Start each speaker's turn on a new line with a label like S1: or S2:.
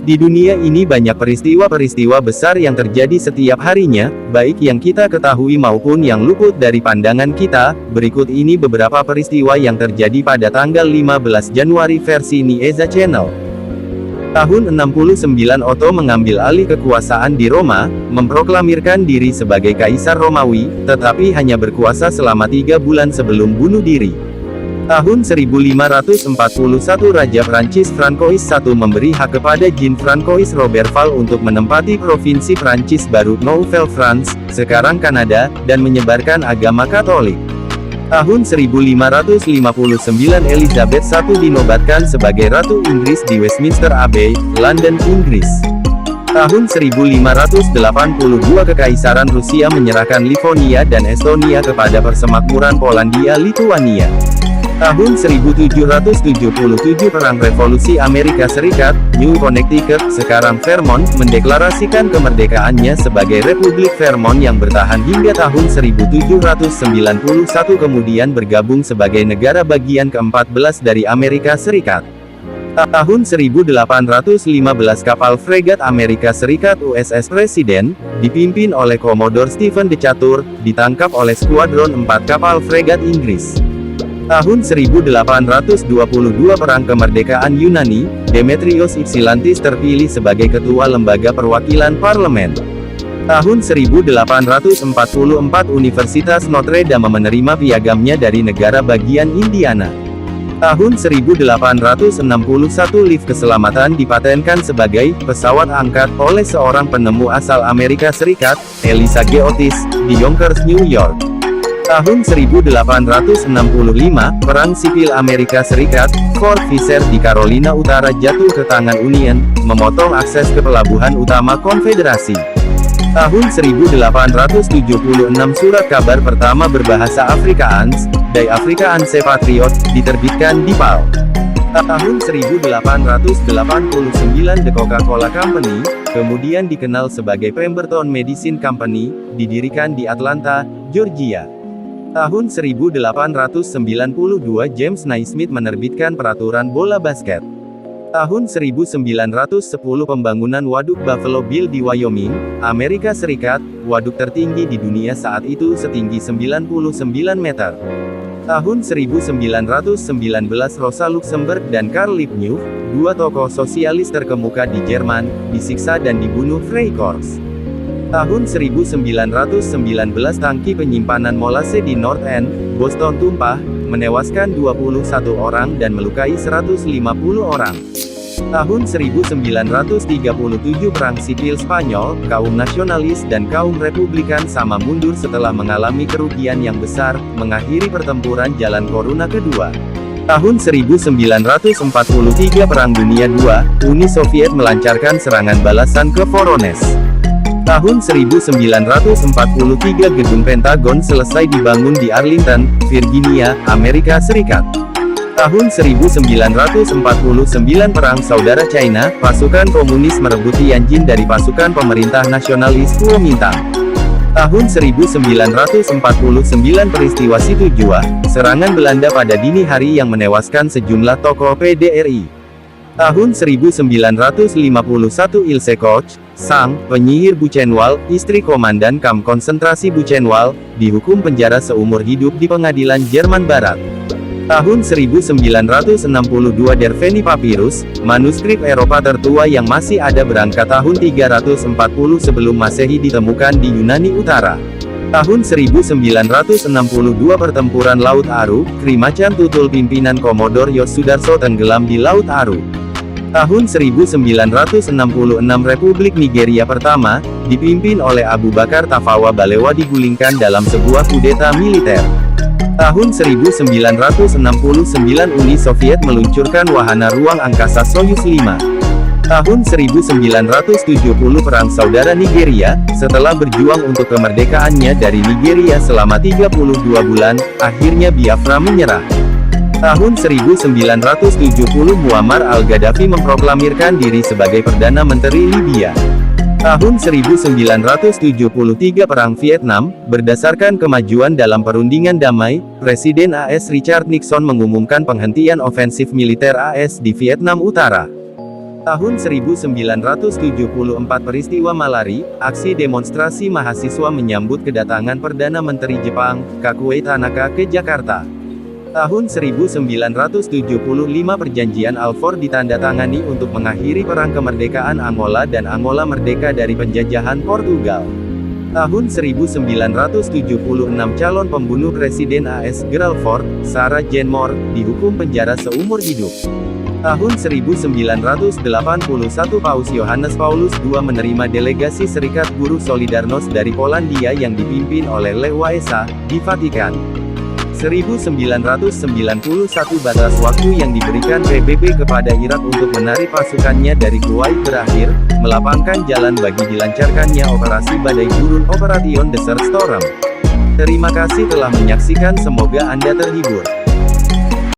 S1: Di dunia ini banyak peristiwa-peristiwa besar yang terjadi setiap harinya, baik yang kita ketahui maupun yang luput dari pandangan kita. Berikut ini beberapa peristiwa yang terjadi pada tanggal 15 Januari versi Nieza Channel. Tahun 69 Otto mengambil alih kekuasaan di Roma, memproklamirkan diri sebagai Kaisar Romawi, tetapi hanya berkuasa selama 3 bulan sebelum bunuh diri. Tahun 1541 Raja Prancis Francois I memberi hak kepada Jean-Francois Roberval untuk menempati provinsi Prancis baru Nouvelle-France, sekarang Kanada, dan menyebarkan agama Katolik. Tahun 1559 Elizabeth I dinobatkan sebagai Ratu Inggris di Westminster Abbey, London, Inggris. Tahun 1582 Kekaisaran Rusia menyerahkan Livonia dan Estonia kepada Persemakmuran Polandia-Lituania. Tahun 1777 Perang Revolusi Amerika Serikat, New Connecticut, sekarang Vermont, mendeklarasikan kemerdekaannya sebagai Republik Vermont yang bertahan hingga tahun 1791 kemudian bergabung sebagai negara bagian ke-14 dari Amerika Serikat. Tahun 1815 kapal fregat Amerika Serikat USS President, dipimpin oleh Commodore Stephen Decatur, ditangkap oleh skuadron 4 kapal fregat Inggris. Tahun 1822 Perang Kemerdekaan Yunani, Demetrios Ypsilantis terpilih sebagai Ketua Lembaga Perwakilan Parlemen. Tahun 1844 Universitas Notre Dame menerima piagamnya dari negara bagian Indiana. Tahun 1861 lift keselamatan dipatenkan sebagai pesawat angkat oleh seorang penemu asal Amerika Serikat, Eliza G. Otis, di Yonkers, New York. Tahun 1865, Perang Sipil Amerika Serikat, Fort Fisher di Carolina Utara jatuh ke tangan Union, memotong akses ke pelabuhan utama Konfederasi. Tahun 1876 surat kabar pertama berbahasa Afrikaans, Die Afrikaanse Patriot, diterbitkan di PAL. Tahun 1889 The Coca-Cola Company, kemudian dikenal sebagai Pemberton Medicine Company, didirikan di Atlanta, Georgia. Tahun 1892 James Naismith menerbitkan peraturan bola basket. Tahun 1910 pembangunan Waduk Buffalo Bill di Wyoming, Amerika Serikat, waduk tertinggi di dunia saat itu setinggi 99 meter. Tahun 1919 Rosa Luxemburg dan Karl Liebknecht, 2 tokoh sosialis terkemuka di Jerman, disiksa dan dibunuh Freikorps. Tahun 1919 tangki penyimpanan molase di North End, Boston tumpah, menewaskan 21 orang dan melukai 150 orang. Tahun 1937 Perang Sipil Spanyol, kaum nasionalis dan kaum republikan sama mundur setelah mengalami kerugian yang besar, mengakhiri pertempuran Jalan Coruna kedua. Tahun 1943 Perang Dunia II, Uni Soviet melancarkan serangan balasan ke Voronezh. Tahun 1943 gedung Pentagon selesai dibangun di Arlington, Virginia, Amerika Serikat. Tahun 1949 Perang Saudara China, pasukan komunis merebut Tianjin dari pasukan pemerintah nasionalis Kuomintang. Tahun 1949 peristiwa Situ Jua, serangan Belanda pada dini hari yang menewaskan sejumlah tokoh PDRI. Tahun 1951 Ilse Koch, sang penyihir Buchenwald, istri komandan kamp konsentrasi Buchenwald, dihukum penjara seumur hidup di pengadilan Jerman Barat. Tahun 1962 Derveni Papyrus, manuskrip Eropa tertua yang masih ada berangkat tahun 340 sebelum Masehi ditemukan di Yunani Utara. Tahun 1962 Pertempuran Laut Aru, kri Macan Tutul pimpinan Komodor Yos Sudarso tenggelam di Laut Aru. Tahun 1966 Republik Nigeria pertama, dipimpin oleh Abu Bakar Tafawa Balewa digulingkan dalam sebuah kudeta militer. Tahun 1969 Uni Soviet meluncurkan wahana ruang angkasa Soyuz 5. Tahun 1970 Perang Saudara Nigeria, setelah berjuang untuk kemerdekaannya dari Nigeria selama 32 bulan, akhirnya Biafra menyerah. Tahun 1970 Muammar al-Gaddafi memproklamirkan diri sebagai Perdana Menteri Libya. Tahun 1973 Perang Vietnam, berdasarkan kemajuan dalam perundingan damai, Presiden AS Richard Nixon mengumumkan penghentian ofensif militer AS di Vietnam Utara. Tahun 1974 peristiwa Malari, aksi demonstrasi mahasiswa menyambut kedatangan Perdana Menteri Jepang, Kakuei Tanaka ke Jakarta. Tahun 1975 perjanjian Alfort ditandatangani untuk mengakhiri perang kemerdekaan Angola dan Angola merdeka dari penjajahan Portugal. Tahun 1976 calon pembunuh Presiden AS Gerald Ford, Sarah Jane Moore, dihukum penjara seumur hidup. Tahun 1981 Paus Yohanes Paulus II menerima delegasi Serikat Buruh Solidarność dari Polandia yang dipimpin oleh Lech Wałęsa, di Vatikan. 1991 batas waktu yang diberikan PBB kepada Irak untuk menarik pasukannya dari Kuwait berakhir, melapangkan jalan bagi dilancarkannya operasi badai gurun Operation Desert Storm. Terima kasih telah menyaksikan, semoga Anda terhibur.